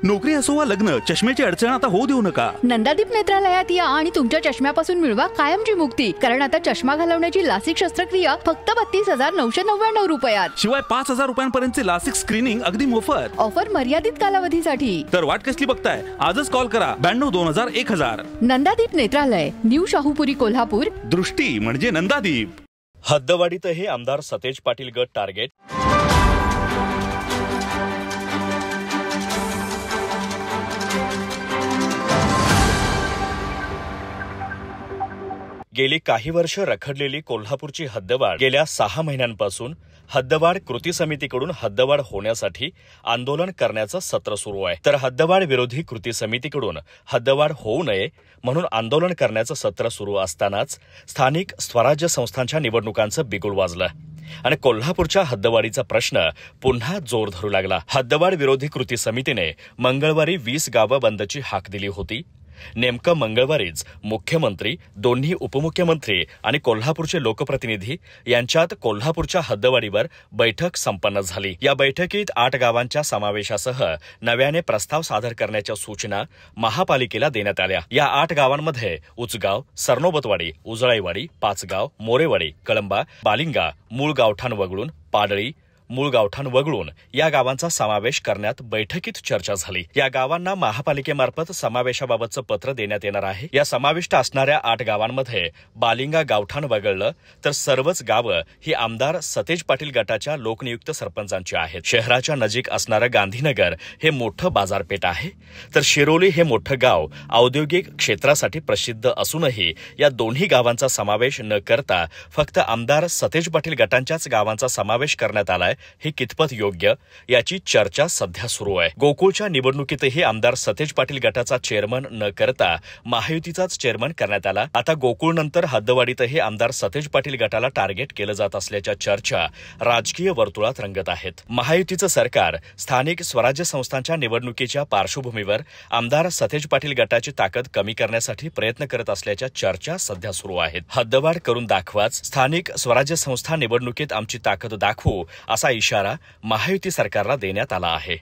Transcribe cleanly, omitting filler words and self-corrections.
नोकरी असो वा लग्न, चष्म्याची अडचण आता होऊ देऊ नका. नंदादीप नेत्रालयात या आणि तुमच्या चष्म्यापासून मिळवा कायमची मुक्ती. कारण आता चष्मा घालवण्याची लासिक शस्त्रक्रिया फक्त 32,999 रुपयात. शिवाय 5,000 रुपयांपर्यंतचे लासिक स्क्रीनिंग अगदी मोफत. ऑफर मर्यादित कालावधीसाठी. तर वाट कसली बघताय? आजच कॉल करा 92-2000-1000. नंदादीप नेत्रालय, न्यू शाहूपुरी, कोल्हापूर. दृष्टी म्हणजे नंदादीप. हद्दवाढीतही आमदार सतेज पाटील गट टार्गेट. गेली काही वर्ष रखडलेली कोल्हापूरची हद्दवाढ गेल्या 6 महिन्यांपासून हद्दवाढ कृती समितीकडून हद्दवाढ होण्यासाठी आंदोलन करण्याचं सत्र सुरू आहे. तर हद्दवाढ विरोधी कृती समितीकडून हद्दवाढ होऊ नये म्हणून आंदोलन करण्याचं सत्र सुरू असतानाच स्थानिक स्वराज्य संस्थांच्या निवडणुकांचं बिगुल वाजलं आणि कोल्हापूरच्या हद्दवाढीचा प्रश्न पुन्हा जोर धरू लागला. हद्दवाढ विरोधी कृती समितीने मंगळवारी 20 गावं बंदची हाक दिली होती. नेमकं मंगळवारीच मुख्यमंत्री, दोन्ही उपमुख्यमंत्री आणि कोल्हापूरचे लोकप्रतिनिधी यांच्यात कोल्हापूरच्या हद्दवाढीवर बैठक संपन्न झाली. या बैठकीत 8 गावांच्या समावेशासह नव्याने प्रस्ताव सादर करण्याच्या सूचना महापालिकेला देण्यात आल्या. या 8 गावांमध्ये उचगाव, सरनोबतवाडी, उजळाईवाडी, पाचगाव, मोरेवाडी, कळंबा, बालिंगा, मूळ गावठाण वगळून पाडळी, मूळ गावठाण वगळून या गावांचा समावेश करण्यात बैठकीत चर्चा झाली. या गावांना महापालिकेमार्फत समावेशाबाबतचं पत्र देण्यात येणार आहे. या समाविष्ट असणाऱ्या 8 गावांमध्ये बालिंगा गावठाण वगळलं तर सर्वच गावं ही आमदार सतेज पाटील गटाच्या लोकनियुक्त सरपंचांची आहेत. शहराच्या नजीक असणारं गांधीनगर हे मोठं बाजारपेठ आहे, तर शिरोली हे मोठं गाव औद्योगिक क्षेत्रासाठी प्रसिद्ध असूनही या दोन्ही गावांचा समावेश न करता फक्त आमदार सतेज पाटील गटांच्याच गावांचा समावेश करण्यात आलाय. हे कितपत योग्य याची चर्चा सध्या सुरू आहे. गोकुळच्या निवडणुकीतही आमदार सतेज पाटील गटाचा चेअरमन न करता महायुतीचाच चेअरमन करण्यात आला. आता गोकुळनंतर हद्दवाढीतही आमदार सतेज पाटील गटाला टार्गेट केलं जात असल्याच्या चर्चा राजकीय वर्तुळात रंगत आहेत. महायुतीचं सरकार स्थानिक स्वराज्य संस्थांच्या निवडणुकीच्या पार्श्वभूमीवर आमदार सतेज पाटील गटाची ताकद कमी करण्यासाठी प्रयत्न करत असल्याच्या चर्चा सध्या सुरू आहेत. हद्दवाढ करून दाखवाच, स्थानिक स्वराज्य संस्था निवडणुकीत आमची ताकद दाखवू असा इशारा महायुती सरकारला देण्यात आला आहे.